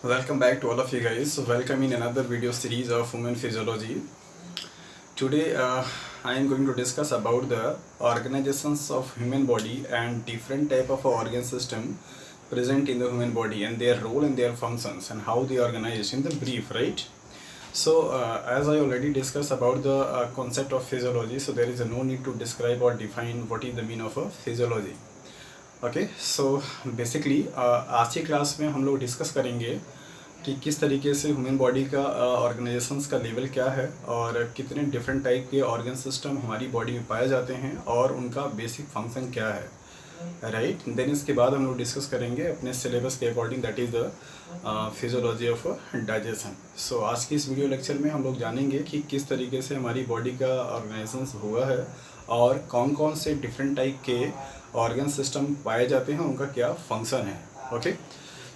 Welcome back to all of you guys. Welcome in another video series of Human Physiology. Today I am going to discuss about the organizations of human body and different type of organ system present in the human body and their role and their functions and how they organize in the brief, right? So as I already discussed about the concept of physiology, so there is no need to describe or define what is the meaning of a physiology. Okay so basically आज की class में हम लोग discuss करेंगे कि किस तरीके से ह्यूमन बॉडी का ऑर्गेनाइजेशंस का लेवल क्या है और कितने डिफरेंट टाइप के ऑर्गन सिस्टम हमारी बॉडी में पाए जाते हैं और उनका बेसिक फंक्शन क्या है, राइट। देन इसके बाद हम लोग डिस्कस करेंगे अपने सिलेबस के according, that is the physiology of digestion. So आज की इस वीडियो लेक्चर में हम लोग जानेंगे कि किस तरीके से हमारी बॉडी का ऑर्गेनाइजेशन हुआ है और कौन कौन से डिफरेंट टाइप के ऑर्गन सिस्टम पाए जाते हैं, उनका क्या फंक्शन है। ओके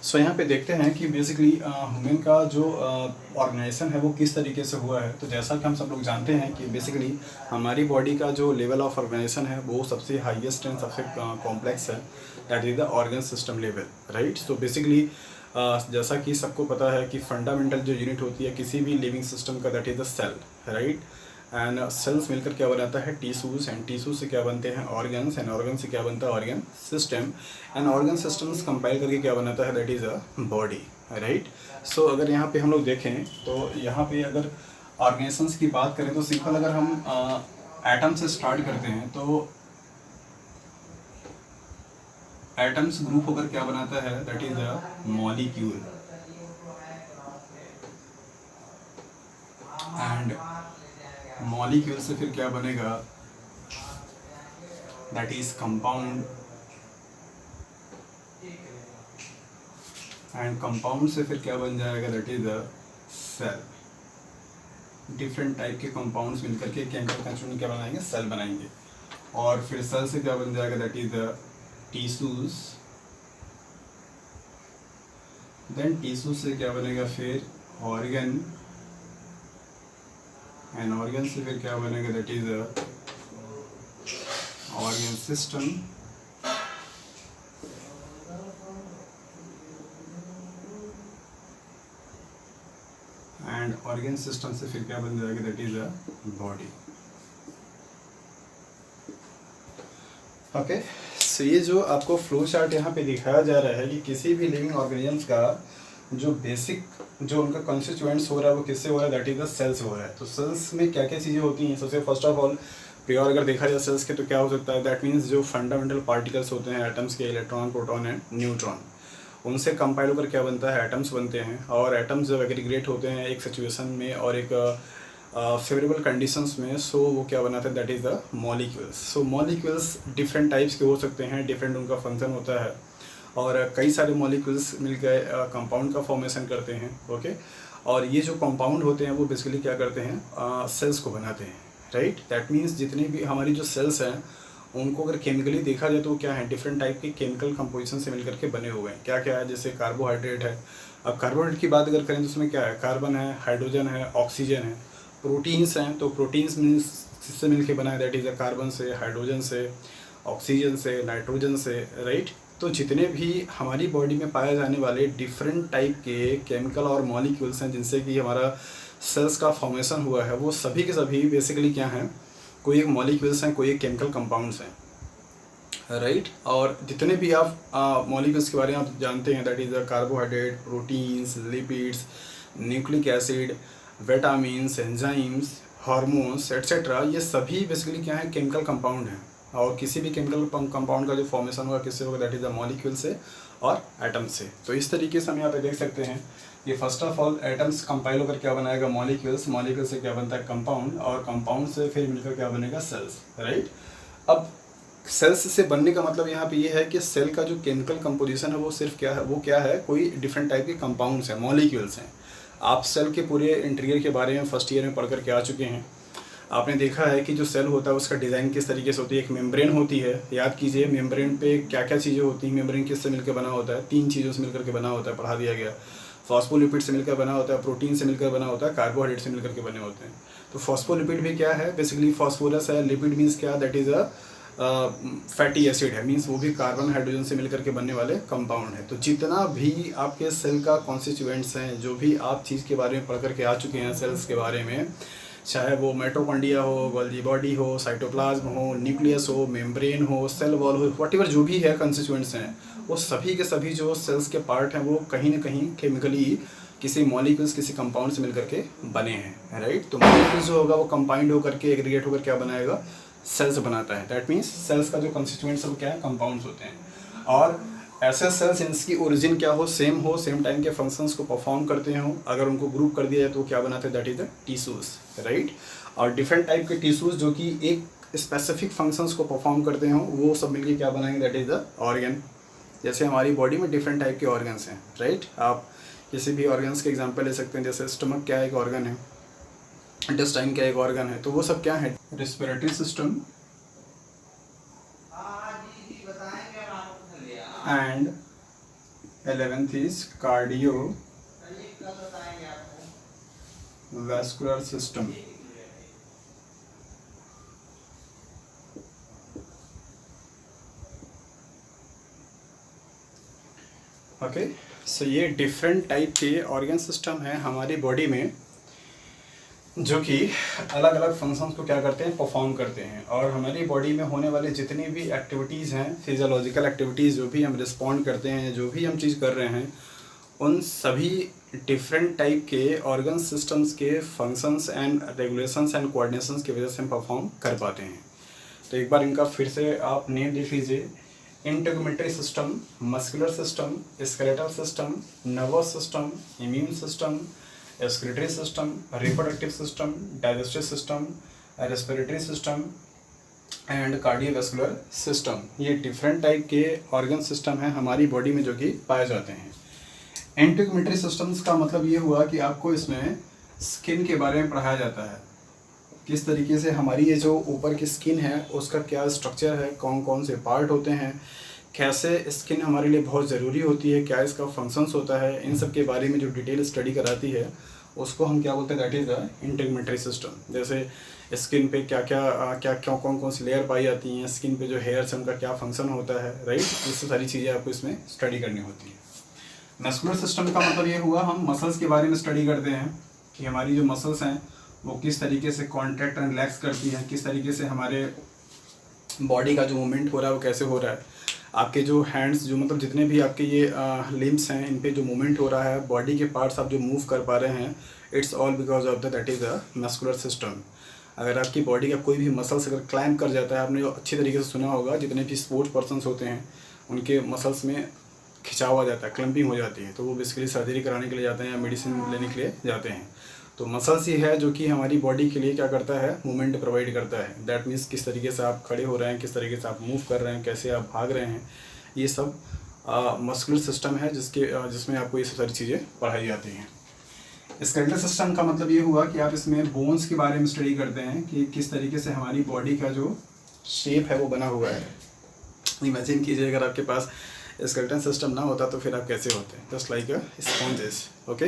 सो यहाँ पे देखते हैं कि बेसिकली ह्यूमन का जो ऑर्गेनाइजेशन है वो किस तरीके से हुआ है। तो जैसा कि हम सब लोग जानते हैं कि बेसिकली हमारी बॉडी का जो लेवल ऑफ ऑर्गेनाइजेशन है वो सबसे हाईएस्ट एंड सबसे कॉम्प्लेक्स है, that is the organ system level, right. So basically जैसा कि सबको पता है कि फंडामेंटल जो यूनिट होती है किसी भी लिविंग सिस्टम का, that is the cell, right. And cells मिलकर क्या बनाता है टिश्यूज़, एंड टिश्यूज से क्या बनते हैं ऑर्गन्स, एंड ऑर्गन से क्या बनता है organ system, and organ systems compile करके क्या बनाता है that is a body, right. So अगर यहाँ पे हम लोग देखें तो यहाँ पे अगर ऑर्गेनाइजेशंस की बात करें तो सिंपल अगर हम एटम से स्टार्ट करते हैं तो एटम्स ग्रुप होकर क्या बनाता है that is a molecule, and molecule से फिर क्या बनेगा that is compound, and compound से फिर क्या बन जाएगा that is a cell. Different type के कंपाउंड्स मिलकर के केमिकल कंस्टिट्यूएंट क्या बनाएंगे सेल बनाएंगे, और फिर सेल से क्या बन जाएगा that is the tissues, then tissues से क्या बनेगा फिर ऑर्गन, एंड ऑर्गन से फिर क्या बनेगा that is organ system, and organ system से फिर क्या बन जाएगा that is a body. Okay so ये जो आपको फ्लो चार्ट यहाँ पे दिखाया जा रहा है कि किसी भी लिविंग ऑर्गेनिजम्स का जो बेसिक जो उनका कॉन्स्टिट्यूएंट्स हो रहा है वो किससे हो रहा है दैट इज द सेल्स हो रहा है। तो सेल्स में क्या क्या चीज़ें होती हैं, सबसे फर्स्ट ऑफ ऑल प्योर अगर देखा जाए सेल्स के तो क्या हो सकता है दैट मीन्स जो फंडामेंटल पार्टिकल्स होते हैं एटम्स के, इलेक्ट्रॉन, प्रोटॉन एंड न्यूट्रॉन, उनसे कंपाइल होकर क्या बनता है एटम्स बनते हैं, और एटम्स जब एग्रीगेट होते हैं एक सिचुएशन में और एक फेवरेबल कंडीशंस में, सो वो क्या बनाते हैं that is the molecules. So molecules different types के हो सकते हैं, डिफरेंट उनका फंक्शन होता है, और कई सारे मॉलिक्यूल्स मिलकर कंपाउंड का फॉर्मेशन करते हैं। ओके और ये जो कंपाउंड होते हैं वो बेसिकली क्या करते हैं सेल्स को बनाते हैं, राइट। दैट मीन्स जितने भी हमारी जो सेल्स हैं उनको अगर केमिकली देखा जाए तो क्या है डिफरेंट टाइप के केमिकल कंपोजिशन से मिलकर के बने हुए हैं। क्या क्या है, जैसे कार्बोहाइड्रेट है। अब कार्बोहाइड्रेट की बात अगर करें तो उसमें क्या है, कार्बन है, हाइड्रोजन है, ऑक्सीजन है। प्रोटीन्स हैं तो प्रोटीन्स मीन्स किससे मिलकर बना है दैट इज़ अ कार्बन से, हाइड्रोजन से, ऑक्सीजन से, नाइट्रोजन से, राइट। तो जितने भी हमारी बॉडी में पाए जाने वाले डिफरेंट टाइप के केमिकल और मॉलिक्यूल्स हैं जिनसे कि हमारा सेल्स का फॉर्मेशन हुआ है वो सभी के सभी बेसिकली क्या हैं, कोई एक मॉलिक्यूल्स हैं, कोई एक केमिकल कंपाउंड्स हैं, राइट। और जितने भी आप मॉलिक्यूल्स के बारे में आप जानते हैं that is the carbohydrate, proteins, lipids, nucleic acid, vitamins, enzymes, hormones etcetera, ये सभी बेसिकली क्या है केमिकल कंपाउंड हैं। और किसी भी केमिकल कंपाउंड का जो फॉर्मेशन होगा किससे होगा दैट इज़ द मॉलिक्यूल से और एटम से। तो इस तरीके से हम यहाँ पे देख सकते हैं कि first of all atoms compile होकर क्या बनाएगा मॉलिक्यूल्स, मॉलिक्यूल से क्या बनता है कंपाउंड, और कंपाउंड से फिर मिलकर क्या बनेगा सेल्स, राइट। अब सेल्स से बनने का मतलब यहाँ पे ये है कि सेल का जो केमिकल कंपोजिशन है वो सिर्फ क्या है, वो क्या है, कोई डिफरेंट टाइप के कंपाउंड्स हैं, मॉलिक्यूल्स हैं। आप सेल के पूरे इंटीरियर के बारे में फर्स्ट ईयर में पढ़ कर के आ चुके हैं। आपने देखा है कि जो सेल होता है उसका डिज़ाइन किस तरीके से होती है। एक मेम्ब्रेन होती है, याद कीजिए मेम्ब्रेन पे क्या क्या चीज़ें होती हैं। मेम्ब्रेन किससे मिलकर बना होता है, 3 चीज़ों से मिलकर के बना होता है, पढ़ा दिया गया। फॉस्फोलिपिड से मिलकर बना होता है, प्रोटीन से मिलकर बना होता है, कार्बोहाइड्रेट से मिलकर के बने होते हैं। तो फॉस्फोलिपिड भी क्या है, बेसिकली फॉस्फोरस है, लिपिड मीन्स क्या that is a fatty acid है, मीन्स वो भी कार्बन हाइड्रोजन से मिलकर के बनने वाले कंपाउंड है। तो जितना भी आपके सेल का कॉन्स्टिट्यूएंट्स हैं, जो भी आप चीज़ के बारे में पढ़ करके आ चुके हैं सेल्स के बारे में, चाहे वो माइटोकॉन्ड्रिया हो, गोल्गी बॉडी हो, साइटोप्लाज्म हो, न्यूक्लियस हो, मेम्ब्रेन हो, सेल वॉल हो, व्हाटएवर जो भी है कंस्टिट्यूएंट्स हैं, वो सभी के सभी जो सेल्स के पार्ट हैं वो कहीं ना कहीं केमिकली किसी मॉलिक्यूल्स, किसी कंपाउंड से मिलकर के बने हैं, राइट। तो मॉलिक्यूल्स जो होगा वो कंबाइंड होकर के एग्रीगेट होकर क्या बनाएगा, सेल्स बनाता है। दैट मीन्स सेल्स का जो कंस्टिट्यूएंट्स है वो क्या है, कंपाउंड्स होते हैं। और ऐसे सेल्स जिनकी ओरिजिन क्या हो, सेम टाइम के फंक्शंस को परफॉर्म करते हो, अगर उनको ग्रुप कर दिया जाए तो क्या बनाते हैं, that is the tissues, right. और डिफरेंट टाइप के टिश्यूज जो कि एक स्पेसिफिक फंक्शंस को परफॉर्म करते हो, वो सब मिलकर क्या बनाएंगे, दैट इज द ऑर्गन। जैसे हमारी बॉडी में डिफरेंट टाइप के ऑर्गन्स हैं, राइट। आप किसी भी ऑर्गन्स के एग्जांपल ले सकते हैं, जैसे स्टमक क्या एक ऑर्गन है, इंटेस्टाइन क्या एक ऑर्गन है, तो वो सब क्या है, respiratory system and 11th is cardio vascular system. Okay, so ये डिफरेंट टाइप के ऑर्गन सिस्टम है हमारी बॉडी में, जो कि अलग अलग फंक्शंस को क्या करते हैं, परफॉर्म करते हैं। और हमारी बॉडी में होने वाली जितनी भी एक्टिविटीज़ हैं, फिजियोलॉजिकल एक्टिविटीज़ जो भी हम रिस्पॉन्ड करते हैं, जो भी हम चीज़ कर रहे हैं, उन सभी डिफरेंट टाइप के ऑर्गन सिस्टम्स के functions and regulations and coordinations की वजह से हम परफॉर्म कर पाते हैं। तो एक बार इनका फिर से आप नेम देख लीजिए, integumentary system, muscular system, skeletal system, nervous system, immune system, excretory system, reproductive system, digestive system, respiratory system and cardiovascular system. ये डिफरेंट टाइप के ऑर्गन सिस्टम हैं हमारी बॉडी में जो कि पाए जाते हैं। इंटेगुमेंटरी सिस्टम्स का मतलब ये हुआ कि आपको इसमें स्किन के बारे में पढ़ाया जाता है, किस तरीके से हमारी ये जो ऊपर की स्किन है उसका क्या स्ट्रक्चर है, कौन कौन से पार्ट होते हैं, कैसे स्किन हमारे लिए बहुत ज़रूरी होती है, क्या इसका फंक्शंस होता है, इन सब के बारे में जो डिटेल स्टडी कराती है उसको हम क्या बोलते हैं, दैट इज़ द इंटेगुमेंटरी सिस्टम। जैसे स्किन पे क्या क्या कौन कौन सी लेयर पाई जाती हैं, स्किन पे जो हेयर्स हैं उनका क्या फंक्शन होता है, राइट। ये सारी चीज़ें आपको इसमें स्टडी करनी होती है। मस्कुलर सिस्टम का मतलब ये हुआ, हम मसल्स के बारे में स्टडी करते हैं कि हमारी जो मसल्स हैं वो किस तरीके से कॉन्ट्रैक्ट एंड रिलैक्स करती हैं, किस तरीके से हमारे बॉडी का जो मूवमेंट हो रहा है वो कैसे हो रहा है, आपके जो हैंड्स, जो मतलब जितने भी आपके ये लिम्स हैं, इन पे जो मूवमेंट हो रहा है, बॉडी के पार्ट्स आप जो मूव कर पा रहे हैं, it's all because of that is the muscular system. अगर आपकी बॉडी का कोई भी मसल्स अगर क्लाइंब कर जाता है, आपने जो अच्छी तरीके से सुना होगा, जितने भी स्पोर्ट्स पर्सनस होते हैं उनके मसल्स में खिंचाव आ जाता है, क्लम्पिंग हो जाती है, तो वो बेसिकली सर्जरी कराने के लिए जाते हैं या मेडिसिन लेने के लिए जाते हैं। तो मसल्स ही है जो कि हमारी बॉडी के लिए क्या करता है, मूवमेंट प्रोवाइड करता है। दैट मीन्स किस तरीके से आप खड़े हो रहे हैं, किस तरीके से आप मूव कर रहे हैं, कैसे आप भाग रहे हैं, ये सब मस्कुलर सिस्टम है जिसमें आपको ये सब सारी चीज़ें पढ़ाई जाती हैं। स्केलेटल सिस्टम का मतलब ये हुआ कि आप इसमें बोन्स के बारे में स्टडी करते हैं कि किस तरीके से हमारी बॉडी का जो शेप है वो बना हुआ है। इमेजिन कीजिए अगर आपके पास स्केलेटन सिस्टम ना होता तो फिर आप कैसे होते, जस्ट लाइक अ स्पॉन्जेस। ओके,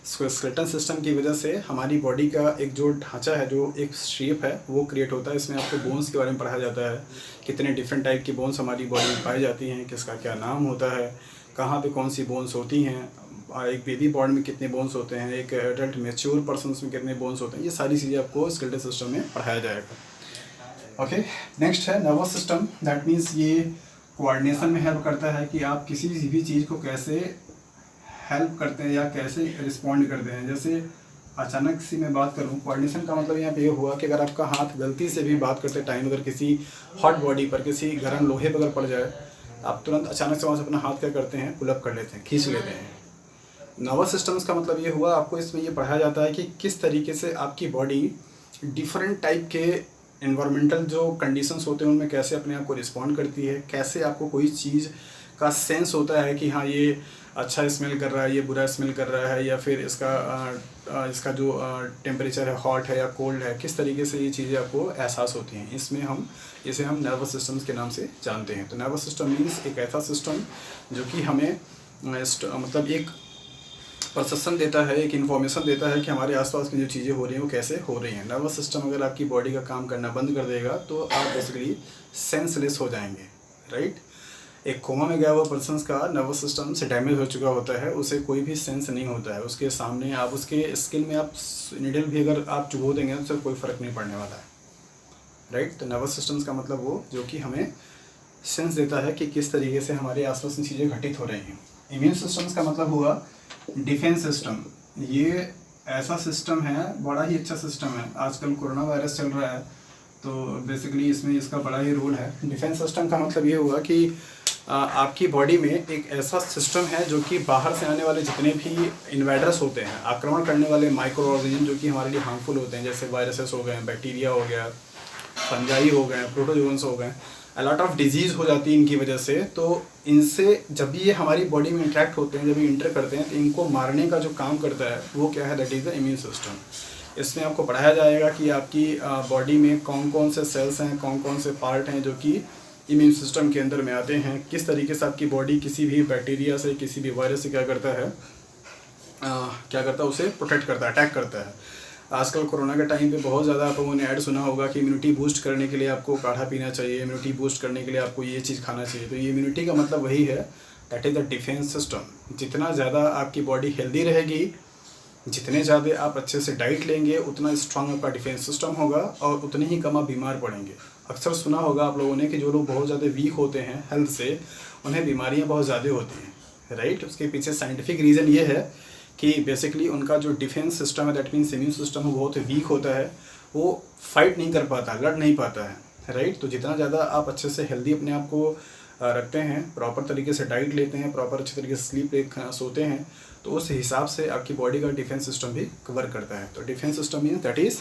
स्केलेटन सिस्टम की वजह से हमारी बॉडी का एक जो ढांचा है, जो एक शेप है, वो क्रिएट होता है। इसमें आपको बोन्स के बारे में पढ़ाया जाता है, कितने डिफरेंट टाइप की बोन्स हमारी बॉडी में पाई जाती हैं, किसका क्या नाम होता है, कहाँ पे कौन सी बोन्स होती हैं, एक बेबी बॉडी में कितने बोन्स होते हैं, एक एडल्ट मैच्योर पर्सन में कितने बोन्स होते हैं, ये सारी चीज़ें आपको स्केलेटल सिस्टम में पढ़ाया जाएगा। ओके, नेक्स्ट है नर्वस सिस्टम। दैट मीन्स ये कोऑर्डिनेशन में हेल्प करता है कि आप किसी भी चीज़ को कैसे हेल्प करते हैं या कैसे रिस्पॉन्ड करते हैं। जैसे अचानक से मैं बात करूं, कोऑर्डिनेशन का मतलब यहाँ पे ये हुआ कि अगर आपका हाथ गलती से भी बात करते टाइम अगर किसी हॉट बॉडी पर, किसी गर्म लोहे पर अगर पड़ जाए, आप तुरंत अचानक से वहाँ से अपना हाथ क्या करते हैं, पुल अप कर लेते हैं, खींच लेते हैं। नर्वस सिस्टम्स का मतलब ये हुआ, आपको इसमें ये पढ़ाया जाता है कि किस तरीके से आपकी बॉडी डिफरेंट टाइप के इन्वायरमेंटल जो कंडीशंस होते हैं उनमें कैसे अपने आप को रिस्पॉन्ड करती है, कैसे आपको कोई चीज़ का सेंस होता है कि हाँ ये अच्छा स्मेल कर रहा है, ये बुरा स्मेल कर रहा है, या फिर इसका जो टेम्परेचर है, हॉट है या कोल्ड है, किस तरीके से ये चीज़ें आपको एहसास होती हैं। इसे हम नर्वस सिस्टम्स के नाम से जानते हैं। तो नर्वस सिस्टम मीन्स एक ऐसा सिस्टम जो कि हमें मतलब एक परसेप्शन देता है, एक इन्फॉर्मेशन देता है कि हमारे आसपास की जो चीज़ें हो रही हैं वो कैसे हो रही हैं। नर्वस सिस्टम अगर आपकी बॉडी का काम करना बंद कर देगा तो आप बेसिकली सेंसलेस हो जाएंगे, राइट। एक कोमा में गया हुआ पर्सन का नर्वस सिस्टम से डैमेज हो चुका होता है, उसे कोई भी सेंस नहीं होता है, उसके सामने आप उसके स्किन में आप नीडल भी अगर आप चुभो देंगे तो कोई फ़र्क नहीं पड़ने वाला है, राइट। तो नर्वस सिस्टम्स का मतलब वो जो कि हमें सेंस देता है कि किस तरीके से हमारे आसपास की चीज़ें घटित हो रही हैं। इम्यून सिस्टम्स का मतलब हुआ डिफेंस सिस्टम। ये ऐसा सिस्टम है, बड़ा ही अच्छा सिस्टम है। आजकल कोरोना वायरस चल रहा है तो बेसिकली इसमें इसका बड़ा ही रोल है। डिफेंस सिस्टम का मतलब ये हुआ कि आपकी बॉडी में एक ऐसा सिस्टम है जो कि बाहर से आने वाले जितने भी इन्वेडर्स होते हैं, आक्रमण करने वाले माइक्रो ऑर्गेनिज्म जो कि हमारे लिए हार्मफुल होते हैं, जैसे वायरसेस हो गए, बैक्टीरिया हो गया, फंजाई हो गए, प्रोटोजोन्स हो गए, अलॉट ऑफ डिजीज़ हो जाती है इनकी वजह से। तो इनसे जब भी ये हमारी बॉडी में इंटरेक्ट होते हैं, जब ये इंटर करते हैं, तो इनको मारने का जो काम करता है वो क्या है, that is the immune system. इसमें आपको पढ़ाया जाएगा कि आपकी बॉडी में कौन कौन से सेल्स हैं, कौन कौन से पार्ट हैं जो कि इम्यून सिस्टम के अंदर में आते हैं, किस तरीके से आपकी बॉडी किसी भी बैक्टीरिया से, किसी भी वायरस से क्या करता है, उसे प्रोटेक्ट करता है, अटैक करता है। आजकल कोरोना के टाइम पे बहुत ज़्यादा आप लोगों ने ऐड सुना होगा कि इम्यूनिटी बूस्ट करने के लिए आपको काढ़ा पीना चाहिए, इम्यूनिटी बूस्ट करने के लिए आपको ये चीज़ खाना चाहिए। तो ये इम्यूनिटी का मतलब वही है, that is the defence system. जितना ज़्यादा आपकी बॉडी हेल्दी रहेगी, जितने ज़्यादा आप अच्छे से डाइट लेंगे, उतना स्ट्रांग आपका डिफेंस सिस्टम होगा और उतने ही कम आप बीमार पड़ेंगे। अक्सर सुना होगा आप लोगों ने कि जो लोग बहुत ज़्यादा वीक होते हैं हेल्थ से, उन्हें बीमारियाँ बहुत ज़्यादा होती हैं, राइट। उसके पीछे साइंटिफिक रीज़न ये है कि बेसिकली उनका जो डिफेंस सिस्टम है, दैट मीन्स इम्यून सिस्टम है, बहुत वीक होता है, वो फाइट नहीं कर पाता, लड़ नहीं पाता है, राइट। तो जितना ज़्यादा आप अच्छे से हेल्दी अपने आप को रखते हैं, प्रॉपर तरीके से डाइट लेते हैं, प्रॉपर अच्छे तरीके से स्लीप सोते हैं, तो उस हिसाब से आपकी बॉडी का डिफेंस सिस्टम भी कवर करता है। तो defence system means that is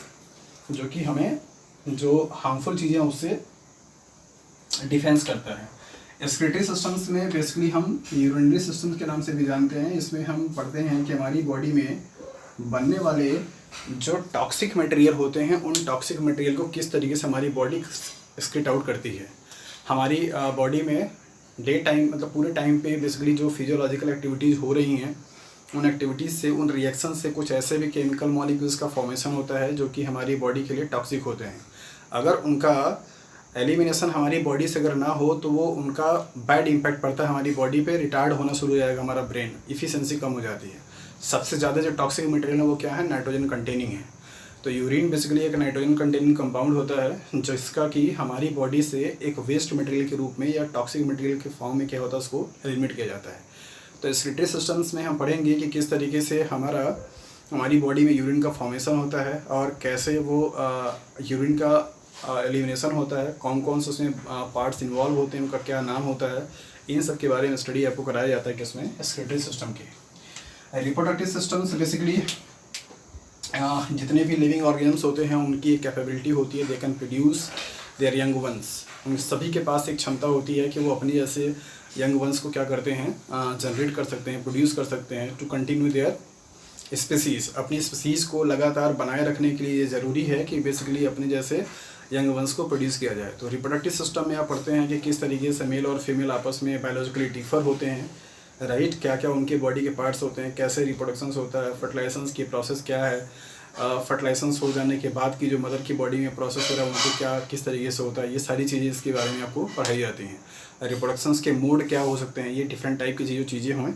जो कि हमें जो हार्मफुल चीज़ें उससे डिफेंस करता है। एक्सक्रीटरी सिस्टम्स में बेसिकली हम यूरिनरी सिस्टम्स के नाम से भी जानते हैं। इसमें हम पढ़ते हैं कि हमारी बॉडी में बनने वाले जो टॉक्सिक मटेरियल होते हैं, उन टॉक्सिक मटेरियल को किस तरीके से हमारी बॉडी एक्सक्रीट आउट करती है। हमारी बॉडी में डे टाइम मतलब पूरे टाइम पे बेसिकली जो फिजियोलॉजिकल एक्टिविटीज़ हो रही हैं, उन एक्टिविटीज़ से, उन रिएक्शन से कुछ ऐसे भी केमिकल मॉलिक्यूल्स का फॉर्मेशन होता है जो कि हमारी बॉडी के लिए टॉक्सिक होते हैं। अगर उनका एलिमिनेशन हमारी बॉडी से अगर ना हो तो वो उनका बैड इम्पैक्ट पड़ता है हमारी बॉडी पे, रिटार्ड होना शुरू हो जाएगा हमारा ब्रेन, इफ़िशिएंसी कम हो जाती है। सबसे ज़्यादा जो टॉक्सिक मटेरियल है वो क्या है, नाइट्रोजन कंटेनिंग है। तो यूरिन बेसिकली एक नाइट्रोजन कंटेनिंग कंपाउंड होता है जिसका कि हमारी बॉडी से एक वेस्ट मटेरियल के रूप में या टॉक्सिक मटेरियल के फॉर्म में क्या होता है, उसको एलिमिनेट किया जाता है। तो एक्सक्रीटरी सिस्टम्स में हम पढ़ेंगे कि किस तरीके से हमारी बॉडी में यूरिन का फॉर्मेशन होता है और कैसे वो यूरिन का एलिमिनेशन होता है, कौन कौन से उसमें पार्ट्स इन्वॉल्व होते हैं, उनका क्या नाम होता है, इन सब के बारे में स्टडी आपको कराया जाता है किसमें, एक्सक्रीटरी सिस्टम के। रिप्रोडक्टिव सिस्टम्स बेसिकली जितने भी लिविंग ऑर्गेनिम्स होते हैं उनकी एक कैपेबिलिटी होती है, they can produce their young ones. उन सभी के पास एक क्षमता होती है कि वो अपनी जैसे यंग वंस को क्या करते हैं, जनरेट कर सकते हैं, प्रोड्यूस कर सकते हैं, टू कंटिन्यू देयर स्पीसीज़। अपनी स्पीसीज़ को लगातार बनाए रखने के लिए ये ज़रूरी है कि बेसिकली अपने जैसे यंग वंस को प्रोड्यूस किया जाए। तो रिप्रोडक्टिव सिस्टम में आप पढ़ते हैं कि किस तरीके से मेल और फीमेल आपस में बायोलॉजिकली डिफर होते हैं, राइट। क्या क्या उनके बॉडी के पार्ट्स होते हैं, कैसे रिप्रोडक्शंस होता है, फर्टिलाइजेशंस की प्रोसेस क्या है, फर्टिलाइजेशंस हो जाने के बाद की जो मदर की बॉडी में प्रोसेस हो रहा है उनको क्या किस तरीके से होता है, ये सारी चीज़ें इसके बारे में आपको पढ़ाई जाती हैं। रिप्रोडक्शंस के मोड क्या हो सकते हैं, ये डिफरेंट टाइप की जो चीज़ें हों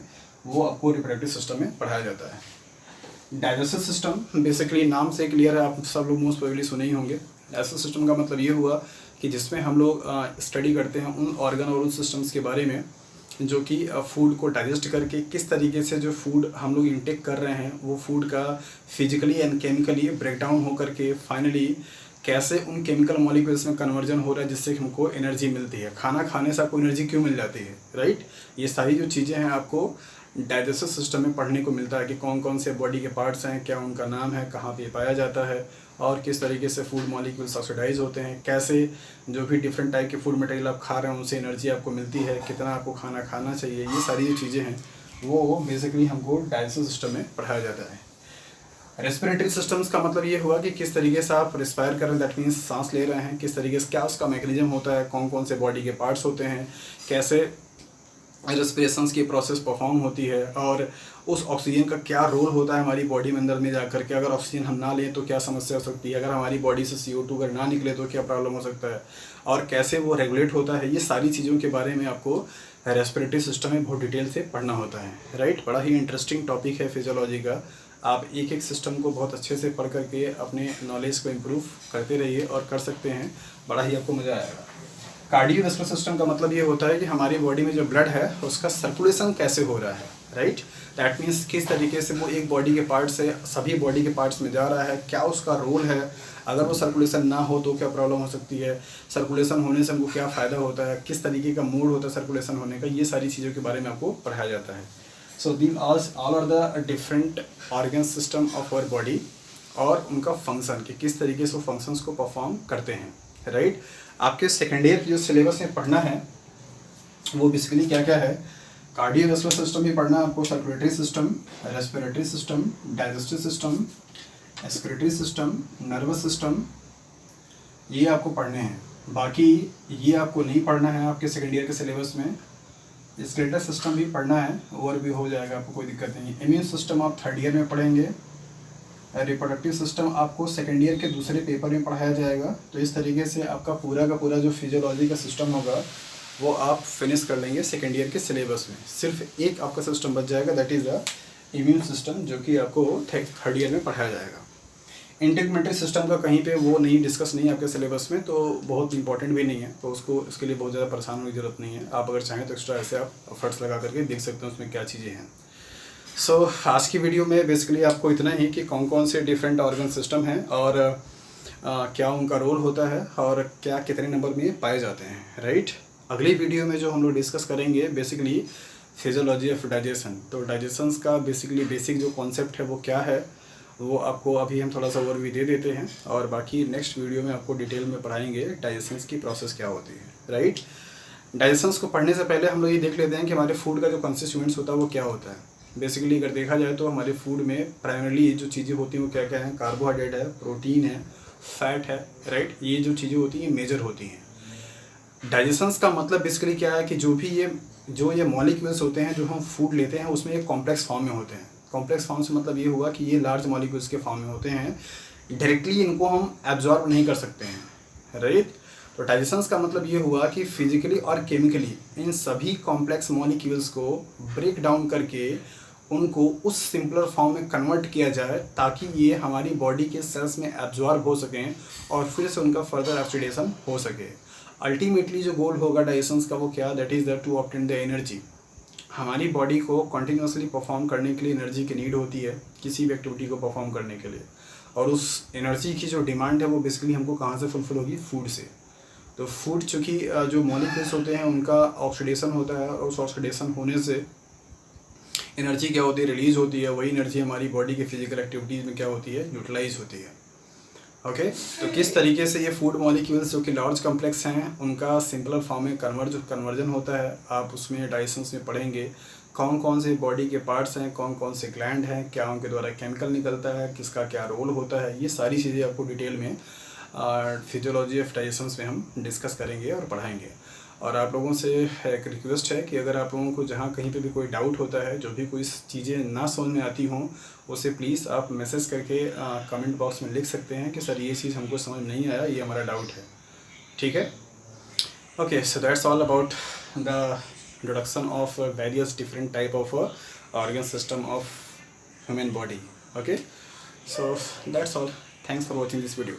वो आपको रिप्रोडक्टिव सिस्टम में पढ़ाया जाता है। डाइजेस्टिव सिस्टम बेसिकली नाम से क्लियर है, आप सब लोग मोस्ट प्रोबेबली सुने ही होंगे। डाइजेस्टिव सिस्टम का मतलब ये हुआ कि जिसमें हम लोग स्टडी करते हैं उन ऑर्गन और उन सिस्टम्स के बारे में जो कि फूड को डाइजेस्ट करके किस तरीके से जो फूड हम लोग इंटेक कर रहे हैं वो फूड का फिजिकली एंड केमिकली ब्रेकडाउन हो करके फाइनली कैसे उन केमिकल मॉलिक्यूल्स में कन्वर्जन हो रहा है जिससे हमको एनर्जी मिलती है। खाना खाने से आपको एनर्जी क्यों मिल जाती है, राइट। ये सारी जो चीज़ें हैं आपको डाइजेस्टिव सिस्टम में पढ़ने को मिलता है कि कौन कौन से बॉडी के पार्ट्स हैं, क्या उनका नाम है, कहाँ पे पाया जाता है और किस तरीके से फूड मॉलिक्यूल्स ऑक्सीडाइज होते हैं, कैसे जो भी डिफरेंट टाइप के फूड मटेरियल आप खा रहे हैं उनसे एनर्जी आपको मिलती है, कितना आपको खाना खाना चाहिए। ये सारी जो चीज़ें हैं वो बेसिकली हमको डाइजेस्टिव सिस्टम में पढ़ाया जाता है। रेस्पिरेटरी सिस्टम्स का मतलब ये हुआ कि किस तरीके से आप रिस्पायर कर रहे हैं, दैट मीन्स सांस ले रहे हैं, किस तरीके से क्या उसका मैकेनिज्म होता है, कौन कौन से बॉडी के पार्ट्स होते हैं, कैसे रेस्पिरेशंस की प्रोसेस परफॉर्म होती है, और उस ऑक्सीजन का क्या रोल होता है हमारी बॉडी में अंदर में जाकर के। अगर ऑक्सीजन हम ना लें तो क्या समस्या हो सकती है, अगर हमारी बॉडी से CO2 अगर ना निकले तो क्या प्रॉब्लम हो सकता है, और कैसे वो रेगुलेट होता है। ये सारी चीज़ों के बारे में आपको रेस्पिरेटरी सिस्टम में बहुत डिटेल से पढ़ना होता है, राइट। बड़ा ही इंटरेस्टिंग टॉपिक है फिजियोलॉजी का। आप एक एक सिस्टम को बहुत अच्छे से पढ़ करके अपने नॉलेज को इम्प्रूव करते रहिए और कर सकते हैं, बड़ा ही आपको मज़ा आएगा। कार्डियोवैस्कुलर सिस्टम का मतलब ये होता है कि हमारी बॉडी में जो ब्लड है उसका सर्कुलेशन कैसे हो रहा है, राइट। दैट मीन्स किस तरीके से वो एक बॉडी के पार्ट से सभी बॉडी के पार्ट्स में जा रहा है, क्या उसका रोल है। अगर वो सर्कुलेशन ना हो तो क्या प्रॉब्लम हो सकती है, सर्कुलेशन होने से हमको क्या फ़ायदा होता है, किस तरीके का मोड होता है सर्कुलेशन होने का, ये सारी चीज़ों के बारे में आपको पढ़ाया जाता है। So these all are the different organ system of our body और उनका फंक्शन, कि किस तरीके से वो फंक्शंस को परफॉर्म करते हैं, राइट। आपके सेकेंड ईयर जो सिलेबस में पढ़ना है वो बेसिकली क्या क्या है, कार्डियोवैस्कुलर सिस्टम भी पढ़ना है आपको, circulatory system, respiratory system, digestive system, excretory system, nervous system, ये आपको पढ़ने हैं। बाकी ये आपको नहीं पढ़ना है आपके सेकेंड ईयर के सिलेबस में। स्केलेटल सिस्टम भी पढ़ना है, और भी हो जाएगा, आपको कोई दिक्कत नहीं है। इम्यून सिस्टम आप थर्ड ईयर में पढ़ेंगे। रिप्रोडक्टिव सिस्टम आपको सेकेंड ईयर के दूसरे पेपर में पढ़ाया जाएगा। तो इस तरीके से आपका पूरा का पूरा जो फिजियोलॉजी का सिस्टम होगा वो आप फिनिश कर लेंगे सेकेंड ईयर के सिलेबस में। सिर्फ एक आपका सिस्टम बच जाएगा, that is the immune system, जो कि आपको थर्ड ईयर में पढ़ाया जाएगा। इंटीग्रेटरी सिस्टम का कहीं पे वो नहीं डिस्कस नहीं है आपके सिलेबस में, तो बहुत इंपॉर्टेंट भी नहीं है, तो उसको इसके लिए बहुत ज़्यादा परेशान होने की जरूरत नहीं है। आप अगर चाहें तो एक्स्ट्रा ऐसे आप एफर्ट्स लगा करके देख सकते हैं उसमें क्या चीज़ें हैं। सो आज की वीडियो में बेसिकली आपको इतना ही कि कौन कौन से डिफरेंट ऑर्गन सिस्टम हैं और क्या उनका रोल होता है और क्या कितने नंबर में पाए जाते हैं, राइट। अगली वीडियो में जो हम लोग डिस्कस करेंगे बेसिकली फिजियोलॉजी ऑफ डाइजेशन। तो डाइजेशंस का बेसिक जो कॉन्सेप्ट है वो क्या है, वो आपको अभी हम थोड़ा सा ओवरव्यू दे देते हैं, और बाकी नेक्स्ट वीडियो में आपको डिटेल में पढ़ाएंगे डाइजेशंस की प्रोसेस क्या होती है, राइट। डाइजेशंस को पढ़ने से पहले हम लोग ये देख लेते हैं कि हमारे फूड का जो कंस्टिट्यूएंट्स होता है वो क्या होता है। बेसिकली अगर देखा जाए तो हमारे फूड में प्राइमरली जो चीज़ें होती हैं वो क्या क्या हैं, कार्बोहाइड्रेट है, प्रोटीन है, फैट है, राइट। ये जो चीज़ें होती हैं मेजर होती हैं। डाइजेशंस का मतलब बेसिकली क्या है कि जो ये मॉलिक्यूल्स होते हैं जो हम फूड लेते हैं उसमें एक कॉम्प्लेक्स फॉर्म में होते हैं। कॉम्प्लेक्स फॉर्म से मतलब ये हुआ कि ये लार्ज मॉलिक्यूल्स के फॉर्म में होते हैं, डायरेक्टली इनको हम एब्जॉर्ब नहीं कर सकते हैं, राइट। तो डाइजेशंस का मतलब ये हुआ कि फिजिकली और केमिकली इन सभी कॉम्प्लेक्स मॉलिक्यूल्स को ब्रेक डाउन करके उनको उस सिंपलर फॉर्म में कन्वर्ट किया जाए ताकि ये हमारी बॉडी के सेल्स में एब्जॉर्ब हो सकें और फिर से उनका फर्दर ऑक्सीडेशन हो सके। अल्टीमेटली जो गोल होगा डाइजेशंस का वो क्या, that is the two obtain the energy. हमारी बॉडी को कंटिन्यूसली परफॉर्म करने के लिए एनर्जी की नीड होती है किसी भी एक्टिविटी को परफॉर्म करने के लिए, और उस एनर्जी की जो डिमांड है वो बेसिकली हमको कहाँ से फुलफिल होगी, फूड से। तो फूड चूँकि जो मॉलिक्यूल्स होते हैं उनका ऑक्सीडेशन होता है, और उस ऑक्सीडेशन होने से एनर्जी क्या होती है, रिलीज़ होती है। वही एनर्जी हमारी बॉडी के फिजिकल एक्टिविटीज़ में क्या होती है, यूटिलाइज होती है, ओके। तो किस तरीके से ये फूड मॉलिक्यूल्स जो कि लार्ज कॉम्प्लेक्स हैं उनका सिंपलर फॉर्म में कन्वर्जन होता है, आप उसमें डाइजेशंस में पढ़ेंगे। कौन कौन से बॉडी के पार्ट्स हैं, कौन कौन से ग्लैंड हैं, क्या उनके द्वारा केमिकल निकलता है, किसका क्या रोल होता है, ये सारी चीज़ें आपको डिटेल में फिजियोलॉजी ऑफ डाइजेशंस में हम डिस्कस करेंगे और पढ़ाएंगे। और आप लोगों से एक रिक्वेस्ट है कि अगर आप लोगों को जहाँ कहीं पे भी कोई डाउट होता है, जो भी कोई चीज़ें ना समझ में आती हों, उसे प्लीज़ आप मैसेज करके कमेंट बॉक्स में लिख सकते हैं कि सर ये चीज़ हमको समझ नहीं आया, ये हमारा डाउट है, ठीक है। Okay, so that's all about the introduction of various different type of organ system of human body, okay. So that's all, thanks for watching this video.